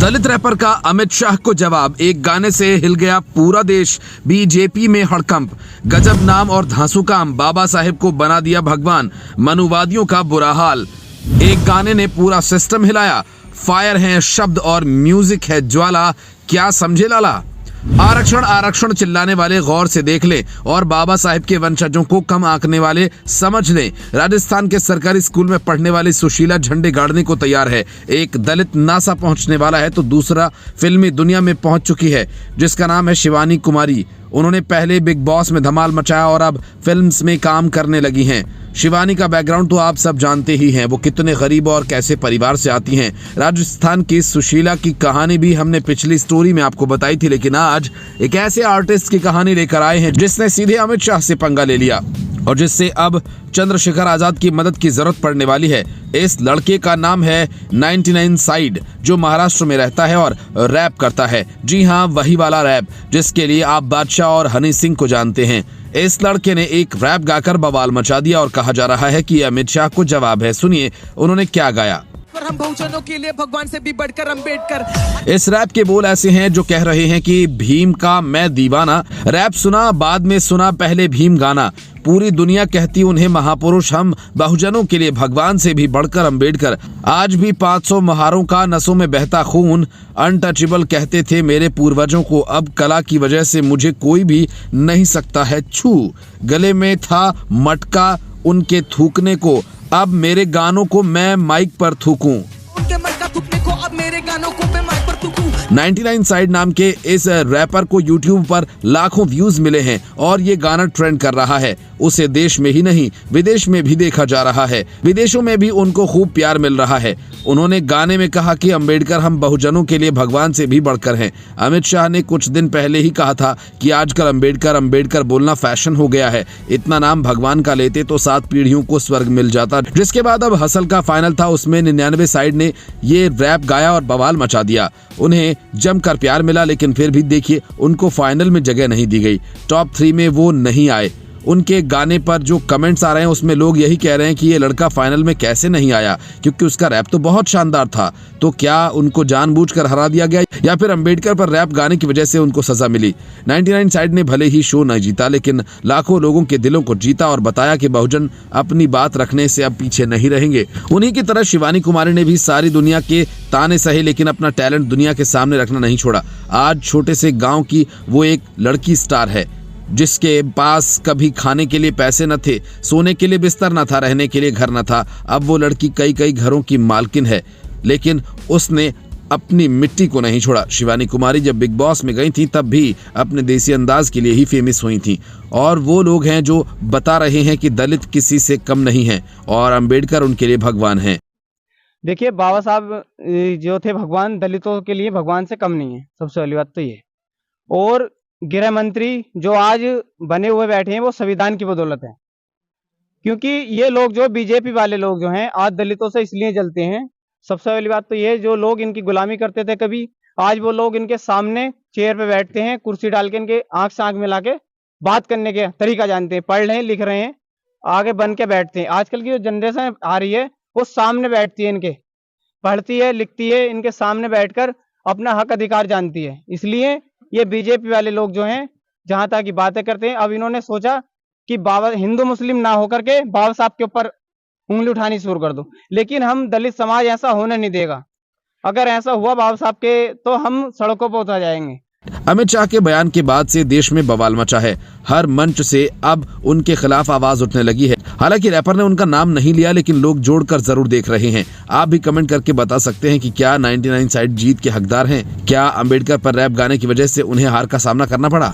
दलित wrapper का अमित शाह को जवाब, एक गाने से हिल गया पूरा देश, बीजेपी में हड़कंप। गजब नाम और धांसू काम, बाबा साहेब को बना दिया भगवान, मनुवादियों का बुरा हाल। एक गाने ने पूरा सिस्टम हिलाया, फायर है शब्द और म्यूजिक है ज्वाला, क्या समझे लाला। आरक्षण आरक्षण चिल्लाने वाले गौर से देख लें और बाबा साहेब के वंशजों को कम आंकने वाले समझ लें। राजस्थान के सरकारी स्कूल में पढ़ने वाली सुशीला झंडे गाड़ने को तैयार है। एक दलित नासा पहुंचने वाला है तो दूसरा फिल्मी दुनिया में पहुंच चुकी है, जिसका नाम है शिवानी कुमारी। उन्होंने पहले बिग बॉस में धमाल मचाया और अब फिल्म्स में काम करने लगी हैं। शिवानी का बैकग्राउंड तो आप सब जानते ही हैं, वो कितने गरीब और कैसे परिवार से आती हैं। राजस्थान की सुशीला की कहानी भी हमने पिछली स्टोरी में आपको बताई थी, लेकिन आज एक ऐसे आर्टिस्ट की कहानी लेकर आए हैं जिसने सीधे अमित शाह से पंगा ले लिया और जिससे अब चंद्रशेखर आजाद की मदद की जरूरत पड़ने वाली है। इस लड़के का नाम है 99 साइड, जो महाराष्ट्र में रहता है और रैप करता है। जी हाँ, वही वाला रैप जिसके लिए आप बादशाह और हनी सिंह को जानते हैं। इस लड़के ने एक रैप गाकर बवाल मचा दिया और कहा जा रहा है कि अमित शाह को जवाब है। सुनिए उन्होंने क्या गाया। पर हम बहुजनों के लिए भगवान से भी बढ़कर अम्बेडकर। इस रैप के बोल ऐसे हैं जो कह रहे हैं कि भीम का मैं दीवाना, रैप सुना बाद में सुना पहले भीम गाना, पूरी दुनिया कहती उन्हें महापुरुष, हम बहुजनों के लिए भगवान से भी बढ़कर अम्बेडकर। आज भी 500 महारों का नसों में बहता खून, अनटचेबल कहते थे मेरे पूर्वजों को, अब कला की वजह से मुझे कोई भी नहीं सकता है छू। गले में था मटका उनके थूकने को, अब मेरे गानों को मैं माइक पर थूकूं। उनके मटका थूकने को, अब मेरे गानों को मैं माइक पर थूकूं। 99 साइड नाम के इस रैपर को YouTube पर लाखों व्यूज मिले हैं और ये गाना ट्रेंड कर रहा है। उसे देश में ही नहीं विदेश में भी देखा जा रहा है, विदेशों में भी उनको खूब प्यार मिल रहा है। उन्होंने गाने में कहा कि अम्बेडकर हम बहुजनों के लिए भगवान से भी बढ़कर हैं। अमित शाह ने कुछ दिन पहले ही कहा था कि आजकल अम्बेडकर बोलना फैशन हो गया है, इतना नाम भगवान का लेते तो 7 पीढ़ियों को स्वर्ग मिल जाता। जिसके बाद अब हसल का फाइनल था, उसमें 99 साइड ने ये रैप गाया और बवाल मचा दिया। उन्हें जमकर प्यार मिला, लेकिन फिर भी देखिए उनको फाइनल में जगह नहीं दी गई, टॉप 3 में वो नहीं आए। उनके गाने पर जो कमेंट्स आ रहे हैं उसमें लोग यही कह रहे हैं कि ये लड़का फाइनल में कैसे नहीं आया, क्योंकि उसका रैप तो बहुत शानदार था। तो क्या उनको जानबूझकर हरा दिया गया या फिर अम्बेडकर पर रैप गाने की वजह से उनको सजा मिली। 99 साइड ने भले ही शो न जीता, लेकिन लाखों लोगों के दिलों को जीता और बताया कि बहुजन अपनी बात रखने से अब पीछे नहीं रहेंगे। उन्हीं की तरह शिवानी कुमारी ने भी सारी दुनिया के ताने सहे, लेकिन अपना टैलेंट दुनिया के सामने रखना नहीं छोड़ा। आज छोटे से गाँव की वो एक लड़की स्टार है जिसके पास कभी खाने के लिए पैसे न थे, सोने के लिए बिस्तर न था, रहने के लिए घर न था। अब वो लड़की कई घरों की मालकिन है, लेकिन उसने अपनी मिट्टी को नहीं छोड़ा। शिवानी कुमारी जब बिग बॉस में गई थी तब भी अपने देसी अंदाज के लिए ही फेमस हुई थी, और वो लोग हैं जो बता रहे हैं कि दलित किसी से कम नहीं है और अम्बेडकर उनके लिए भगवान है। देखिए, बाबा साहब जो थे भगवान, दलितों के लिए भगवान से कम नहीं है, सबसे पहली बात तो ये। और गृह मंत्री जो आज बने हुए बैठे हैं वो संविधान की बदौलत है, क्योंकि ये लोग जो बीजेपी वाले लोग जो हैं आज दलितों से इसलिए जलते हैं। सबसे पहली बात तो ये, जो लोग इनकी गुलामी करते थे कभी, आज वो लोग इनके सामने चेयर पे बैठते हैं, कुर्सी डाल के इनके आंख से आंख मिला के बात करने के तरीका जानते हैं, पढ़ रहे हैं लिख रहे हैं, आगे बन के बैठते हैं। आजकल की जो जनरेशन आ रही है वो सामने बैठती है, इनके पढ़ती है लिखती है, इनके सामने बैठकर अपना हक अधिकार जानती है। इसलिए ये बीजेपी वाले लोग जो हैं जहां तक की बातें करते हैं, अब इन्होंने सोचा कि बाबा हिंदू मुस्लिम ना होकर के बाबा साहब के ऊपर उंगली उठानी शुरू कर दो, लेकिन हम दलित समाज ऐसा होने नहीं देगा। अगर ऐसा हुआ बाबा साहब के तो हम सड़कों पर उतर जाएंगे। अमित शाह के बयान के बाद से देश में बवाल मचा है, हर मंच से अब उनके खिलाफ आवाज उठने लगी है। हालांकि रैपर ने उनका नाम नहीं लिया, लेकिन लोग जोड़कर जरूर देख रहे हैं। आप भी कमेंट करके बता सकते हैं कि क्या 99 साइड जीत के हकदार हैं? क्या अम्बेडकर पर रैप गाने की वजह से उन्हें हार का सामना करना पड़ा?